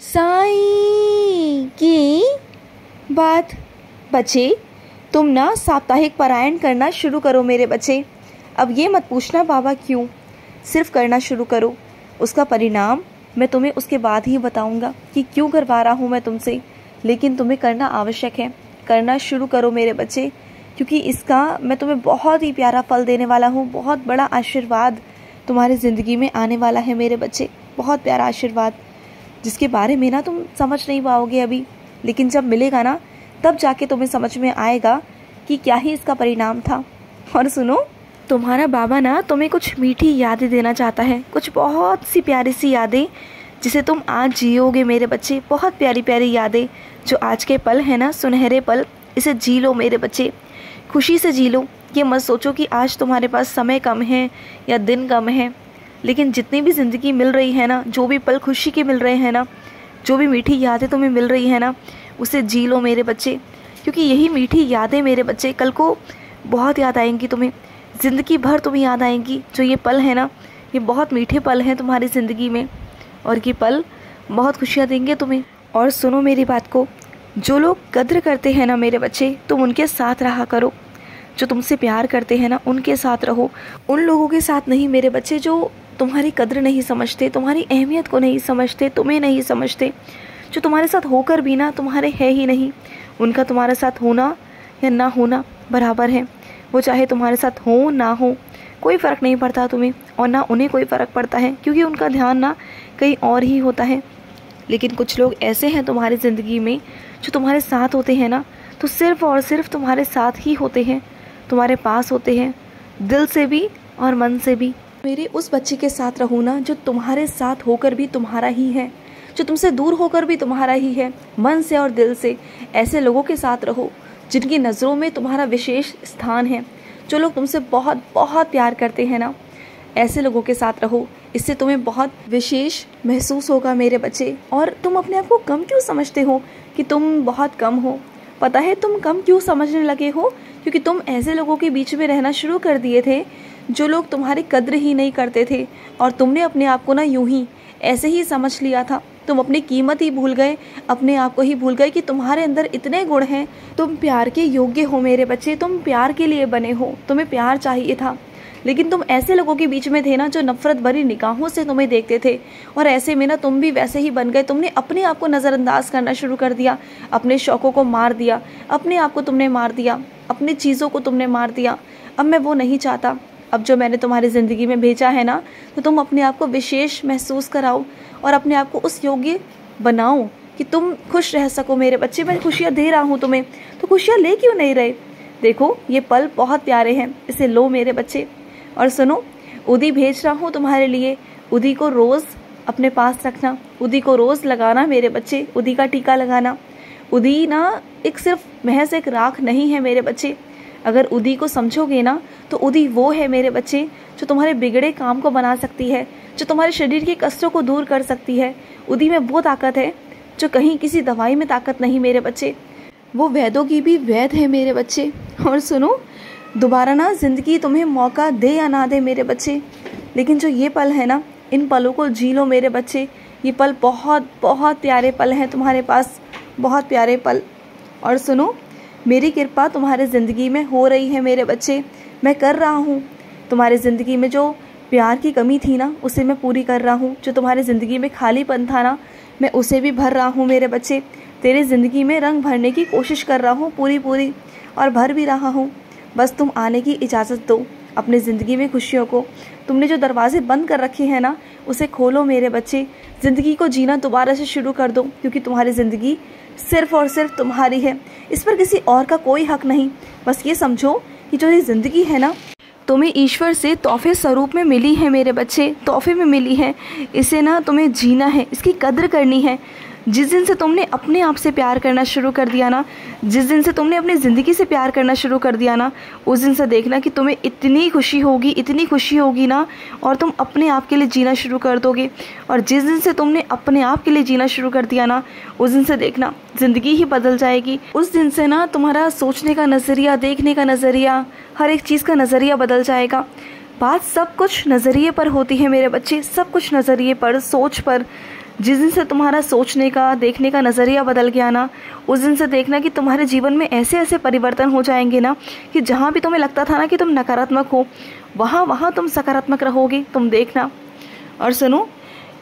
साईं की बात। बच्चे, तुम ना साप्ताहिक पारायण करना शुरू करो मेरे बच्चे। अब ये मत पूछना बाबा क्यों, सिर्फ करना शुरू करो। उसका परिणाम मैं तुम्हें उसके बाद ही बताऊंगा कि क्यों करवा रहा हूँ मैं तुमसे, लेकिन तुम्हें करना आवश्यक है। करना शुरू करो मेरे बच्चे, क्योंकि इसका मैं तुम्हें बहुत ही प्यारा फल देने वाला हूँ। बहुत बड़ा आशीर्वाद तुम्हारी ज़िंदगी में आने वाला है मेरे बच्चे, बहुत प्यारा आशीर्वाद, जिसके बारे में ना तुम समझ नहीं पाओगे अभी, लेकिन जब मिलेगा ना तब जाके तुम्हें समझ में आएगा कि क्या ही इसका परिणाम था। और सुनो, तुम्हारा बाबा ना तुम्हें कुछ मीठी यादें देना चाहता है, कुछ बहुत सी प्यारी सी यादें जिसे तुम आज जियोगे मेरे बच्चे। बहुत प्यारी प्यारी यादें, जो आज के पल है ना, सुनहरे पल, इसे जी लो मेरे बच्चे, खुशी से जी लो। ये मत सोचो कि आज तुम्हारे पास समय कम है या दिन कम है, लेकिन जितनी भी ज़िंदगी मिल रही है ना, जो भी पल खुशी के मिल रहे हैं ना, जो भी मीठी यादें तुम्हें मिल रही है ना, उसे जी लो मेरे बच्चे, क्योंकि यही मीठी यादें मेरे बच्चे कल को बहुत याद आएंगी तुम्हें, ज़िंदगी भर तुम्हें याद आएंगी। जो ये पल है ना, ये बहुत मीठे पल हैं तुम्हारी ज़िंदगी में, और ये पल बहुत खुशियाँ देंगे तुम्हें। और सुनो मेरी बात को, जो लोग कद्र करते हैं ना मेरे बच्चे, तुम उनके साथ रहा करो। जो तुमसे प्यार करते हैं ना, उनके साथ रहो, उन लोगों के साथ नहीं मेरे बच्चे जो तुम्हारी कद्र नहीं समझते, तुम्हारी अहमियत को नहीं समझते, तुम्हें नहीं समझते, जो तुम्हारे साथ होकर भी ना तुम्हारे है ही नहीं। उनका तुम्हारे साथ होना या ना होना बराबर है। वो चाहे तुम्हारे साथ हो ना हो, कोई फ़र्क नहीं पड़ता तुम्हें, और ना उन्हें कोई फ़र्क पड़ता है, क्योंकि उनका ध्यान ना कहीं और ही होता है। लेकिन कुछ लोग ऐसे हैं तुम्हारी ज़िंदगी में, जो तुम्हारे साथ होते हैं ना, तो सिर्फ़ और सिर्फ तुम्हारे साथ ही होते हैं, तुम्हारे पास होते हैं, दिल से भी और मन से भी। मेरे उस बच्चे के साथ रहो ना, जो तुम्हारे साथ होकर भी तुम्हारा ही है, जो तुमसे दूर होकर भी तुम्हारा ही है, मन से और दिल से। ऐसे लोगों के साथ रहो जिनकी नज़रों में तुम्हारा विशेष स्थान है, जो लोग तुमसे बहुत बहुत प्यार करते हैं ना, ऐसे लोगों के साथ रहो। इससे तुम्हें बहुत विशेष महसूस होगा मेरे बच्चे। और तुम अपने आप को कम क्यों समझते हो कि तुम बहुत कम हो? पता है तुम कम क्यों समझने लगे हो? क्योंकि तुम ऐसे लोगों के बीच में रहना शुरू कर दिए थे जो लोग तुम्हारी कद्र ही नहीं करते थे, और तुमने अपने आप को ना यूं ही ऐसे ही समझ लिया था। तुम अपनी कीमत ही भूल गए, अपने आप को ही भूल गए कि तुम्हारे अंदर इतने गुण हैं। तुम प्यार के योग्य हो मेरे बच्चे, तुम प्यार के लिए बने हो, तुम्हें प्यार चाहिए था। लेकिन तुम ऐसे लोगों के बीच में थे ना, जो नफरत भरी निगाहों से तुम्हें देखते थे, और ऐसे में ना तुम भी वैसे ही बन गए। तुमने अपने आप को नज़रअंदाज करना शुरू कर दिया, अपने शौक़ों को मार दिया, अपने आप को तुमने मार दिया, अपनी चीज़ों को तुमने मार दिया। अब मैं वो नहीं चाहता। अब जो मैंने तुम्हारी ज़िंदगी में भेजा है ना, तो तुम अपने आप को विशेष महसूस कराओ और अपने आप को उस योग्य बनाओ कि तुम खुश रह सको मेरे बच्चे। मैं खुशियाँ दे रहा हूँ तुम्हें, तो खुशियाँ ले क्यों नहीं रहे? देखो, ये पल बहुत प्यारे हैं, इसे लो मेरे बच्चे। और सुनो, उदी भेज रहा हूँ तुम्हारे लिए। उदी को रोज़ अपने पास रखना, उदी को रोज़ लगाना मेरे बच्चे, उदी का टीका लगाना। उदी ना एक सिर्फ महज एक राख नहीं है मेरे बच्चे। अगर उदी को समझोगे ना, तो उदी वो है मेरे बच्चे जो तुम्हारे बिगड़े काम को बना सकती है, जो तुम्हारे शरीर की कष्टों को दूर कर सकती है। उदी में वो ताकत है जो कहीं किसी दवाई में ताकत नहीं मेरे बच्चे। वो वैद्यों की भी वैद है मेरे बच्चे। और सुनो, दोबारा ना ज़िंदगी तुम्हें मौका दे या ना दे मेरे बच्चे, लेकिन जो ये पल है ना, इन पलों को जी लो मेरे बच्चे। ये पल बहुत बहुत प्यारे पल हैं तुम्हारे पास, बहुत प्यारे पल। और सुनो, मेरी कृपा तुम्हारे ज़िंदगी में हो रही है मेरे बच्चे। मैं कर रहा हूँ तुम्हारी ज़िंदगी में जो प्यार की कमी थी ना, उसे मैं पूरी कर रहा हूँ। जो तुम्हारी ज़िंदगी में खालीपन था ना, मैं उसे भी भर रहा हूँ मेरे बच्चे। तेरी ज़िंदगी में रंग भरने की कोशिश कर रहा हूँ पूरी पूरी, और भर भी रहा हूँ। बस तुम आने की इजाज़त दो अपनी ज़िंदगी में खुशियों को। तुमने जो दरवाजे बंद कर रखे हैं ना, उसे खोलो मेरे बच्चे। ज़िंदगी को जीना दोबारा से शुरू कर दो, क्योंकि तुम्हारी ज़िंदगी सिर्फ़ और सिर्फ तुम्हारी है, इस पर किसी और का कोई हक नहीं। बस ये समझो कि जो ये ज़िंदगी है ना, तुम्हें ईश्वर से तोहफे स्वरूप में मिली है मेरे बच्चे, तोहफे में मिली है। इसे ना तुम्हें जीना है, इसकी कद्र करनी है। जिस दिन से तुमने अपने आप से प्यार करना शुरू कर दिया ना, जिस दिन से तुमने अपनी ज़िंदगी से प्यार करना शुरू कर दिया ना, उस दिन से देखना कि तुम्हें इतनी खुशी होगी, इतनी खुशी होगी ना, और तुम अपने आप के लिए जीना शुरू कर दोगे। और जिस दिन से तुमने अपने आप के लिए जीना शुरू कर दिया ना, उस दिन से देखना ज़िंदगी ही बदल जाएगी। उस दिन से ना तुम्हारा सोचने का नज़रिया, देखने का नज़रिया, हर एक चीज़ का नज़रिया बदल जाएगा। बात सब कुछ नज़रिए पर होती है मेरे बच्चे, सब कुछ नज़रिए पर, सोच पर, जिस दिन से तुम्हारा सोचने का, देखने का नज़रिया बदल गया ना, उस दिन से देखना कि तुम्हारे जीवन में ऐसे ऐसे परिवर्तन हो जाएंगे ना कि जहाँ भी तुम्हें लगता था ना कि तुम नकारात्मक हो, वहाँ वहाँ तुम सकारात्मक रहोगे, तुम देखना। और सुनो,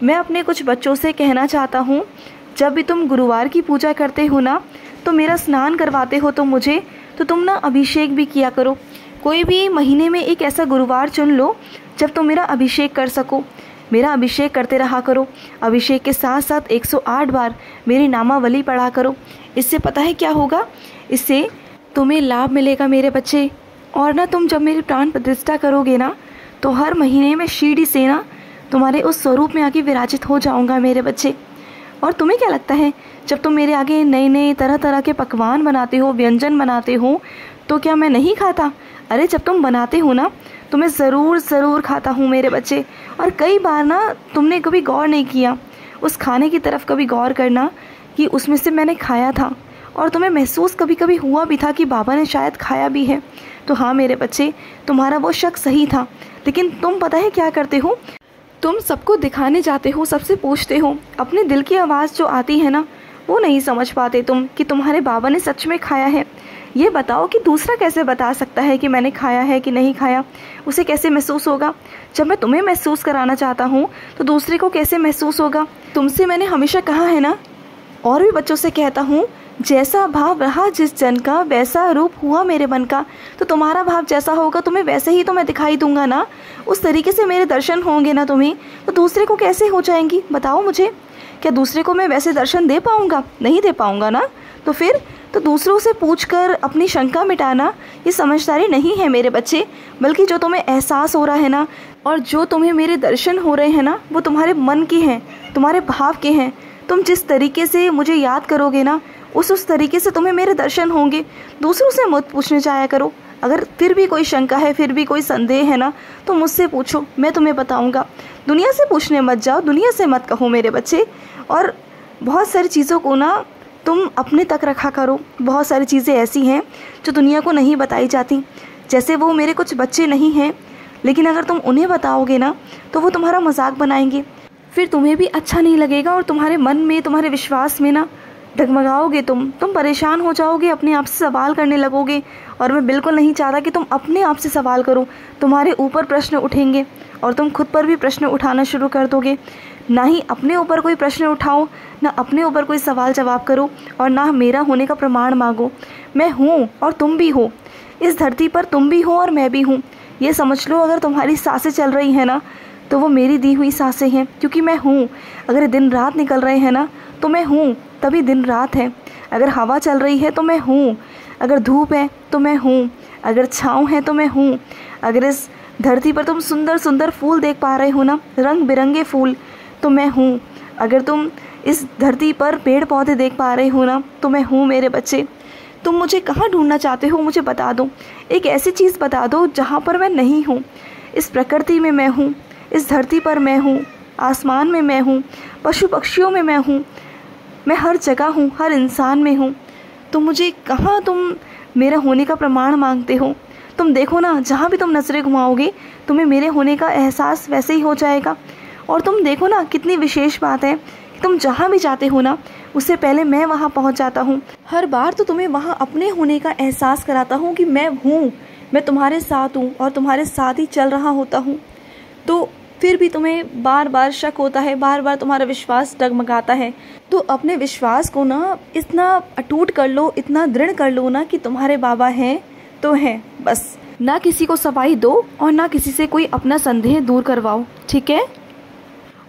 मैं अपने कुछ बच्चों से कहना चाहता हूँ, जब भी तुम गुरुवार की पूजा करते हो ना, तो मेरा स्नान करवाते हो तुम मुझे, तो तुम ना अभिषेक भी किया करो। कोई भी महीने में एक ऐसा गुरुवार चुन लो जब तुम मेरा अभिषेक कर सको। मेरा अभिषेक करते रहा करो। अभिषेक के साथ साथ 108 बार मेरी नामावली पढ़ा करो। इससे पता है क्या होगा? इससे तुम्हें लाभ मिलेगा मेरे बच्चे। और ना तुम जब मेरी प्राण प्रतिष्ठा करोगे ना, तो हर महीने में शीढ़ी से ना तुम्हारे उस स्वरूप में आके विराजित हो जाऊंगा मेरे बच्चे। और तुम्हें क्या लगता है, जब तुम मेरे आगे नए नए तरह तरह के पकवान बनाते हो, व्यंजन बनाते हो, तो क्या मैं नहीं खाता? अरे जब तुम बनाते हो ना, तो मैं ज़रूर खाता हूँ मेरे बच्चे। और कई बार ना तुमने कभी गौर नहीं किया उस खाने की तरफ, कभी गौर करना कि उसमें से मैंने खाया था, और तुम्हें महसूस कभी कभी हुआ भी था कि बाबा ने शायद खाया भी है। तो हाँ मेरे बच्चे, तुम्हारा वो शक सही था। लेकिन तुम पता है क्या करते हो? तुम सबको दिखाने जाते हो, सबसे पूछते हो, अपने दिल की आवाज़ जो आती है ना, वो नहीं समझ पाते तुम कि तुम्हारे बाबा ने सच में खाया है। ये बताओ कि दूसरा कैसे बता सकता है कि मैंने खाया है कि नहीं खाया? उसे कैसे महसूस होगा? जब मैं तुम्हें महसूस कराना चाहता हूँ तो दूसरे को कैसे महसूस होगा? तुमसे मैंने हमेशा कहा है ना, और भी बच्चों से कहता हूँ, जैसा भाव रहा जिस जन का, वैसा रूप हुआ मेरे मन का। तो तुम्हारा भाव जैसा होगा, तुम्हें वैसे ही तो मैं दिखाई दूंगा ना। उस तरीके से मेरे दर्शन होंगे ना तुम्हें, तो दूसरे को कैसे हो जाएंगी? बताओ मुझे, क्या दूसरे को मैं वैसे दर्शन दे पाऊंगा? नहीं दे पाऊंगा ना। तो फिर तो दूसरों से पूछकर अपनी शंका मिटाना ये समझदारी नहीं है मेरे बच्चे। बल्कि जो तुम्हें एहसास हो रहा है ना, और जो तुम्हें मेरे दर्शन हो रहे हैं ना, वो तुम्हारे मन के हैं, तुम्हारे भाव के हैं। तुम जिस तरीके से मुझे याद करोगे ना, उस तरीके से तुम्हें मेरे दर्शन होंगे। दूसरों से मत पूछने जाया करो। अगर फिर भी कोई शंका है, फिर भी कोई संदेह है ना, तो मुझसे पूछो, मैं तुम्हें बताऊंगा। दुनिया से पूछने मत जाओ, दुनिया से मत कहो मेरे बच्चे। और बहुत सारी चीज़ों को ना तुम अपने तक रखा करो। बहुत सारी चीज़ें ऐसी हैं जो दुनिया को नहीं बताई जाती। जैसे वो मेरे कुछ बच्चे नहीं हैं, लेकिन अगर तुम उन्हें बताओगे ना, तो वो तुम्हारा मजाक बनाएंगे। फिर तुम्हें भी अच्छा नहीं लगेगा, और तुम्हारे मन में, तुम्हारे विश्वास में ना डगमगाओगे तुम परेशान हो जाओगे, अपने आप से सवाल करने लगोगे। और मैं बिल्कुल नहीं चाहता कि तुम अपने आप से सवाल करो। तुम्हारे ऊपर प्रश्न उठेंगे और तुम खुद पर भी प्रश्न उठाना शुरू कर दोगे। ना ही अपने ऊपर कोई प्रश्न उठाओ, ना अपने ऊपर कोई सवाल जवाब करो, और ना मेरा होने का प्रमाण मांगो। मैं हूँ और तुम भी हो। इस धरती पर तुम भी हो और मैं भी हूँ। ये समझ लो, अगर तुम्हारी सांसें चल रही हैं ना, तो वो मेरी दी हुई सांसें हैं, क्योंकि मैं हूँ। अगर दिन रात निकल रहे हैं ना, तो मैं हूँ, तभी दिन रात है। अगर हवा चल रही है तो मैं हूँ, अगर धूप है तो मैं हूँ, अगर छाँव है तो मैं हूँ। अगर इस धरती पर तुम सुंदर सुंदर फूल देख पा रहे हो ना, रंग बिरंगे फूल, तो मैं हूँ। अगर तुम इस धरती पर पेड़ पौधे देख पा रहे हो ना, तो मैं हूँ मेरे बच्चे। तुम मुझे कहाँ ढूंढना चाहते हो, मुझे बता दो। एक ऐसी चीज़ बता दो जहाँ पर मैं नहीं हूँ। इस प्रकृति में मैं हूँ, इस धरती पर मैं हूँ, आसमान में मैं हूँ, पशु पक्षियों में मैं हूँ, मैं हर जगह हूँ, हर इंसान में हूँ। तो मुझे कहाँ तुम मेरा होने का प्रमाण मांगते हो? तुम देखो ना, जहाँ भी तुम नज़रें घुमाओगे, तुम्हें मेरे होने का एहसास वैसे ही हो जाएगा। और तुम देखो ना, कितनी विशेष बात है कि तुम जहाँ भी जाते हो ना, उससे पहले मैं वहाँ पहुँच जाता हूँ। हर बार तो तुम्हें वहाँ अपने होने का एहसास कराता हूँ कि मैं हूँ, मैं तुम्हारे साथ हूँ और तुम्हारे साथ ही चल रहा होता हूँ। तो फिर भी तुम्हें बार बार शक होता है, बार बार तुम्हारा विश्वास डगमगाता है। तो अपने विश्वास को ना इतना अटूट कर लो, इतना दृढ़ कर लो ना कि तुम्हारे बाबा हैं तो हैं, बस। ना किसी को सफाई दो और ना किसी से कोई अपना संदेह दूर करवाओ, ठीक है?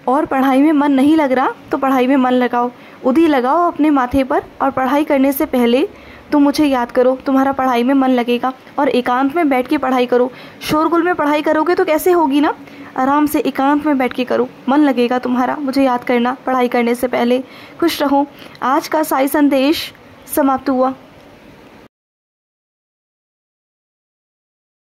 और पढ़ाई में मन नहीं लग रहा तो पढ़ाई में मन लगाओ, उदी लगाओ अपने माथे पर। और पढ़ाई करने से पहले तुम मुझे याद करो, तुम्हारा पढ़ाई में मन लगेगा। और एकांत में बैठ के पढ़ाई करो। शोरगुल में पढ़ाई करोगे तो कैसे होगी ना? आराम से एकांत में बैठ के करो, मन लगेगा तुम्हारा। मुझे याद करना पढ़ाई करने से पहले। खुश रहो। आज का साई संदेश समाप्त हुआ।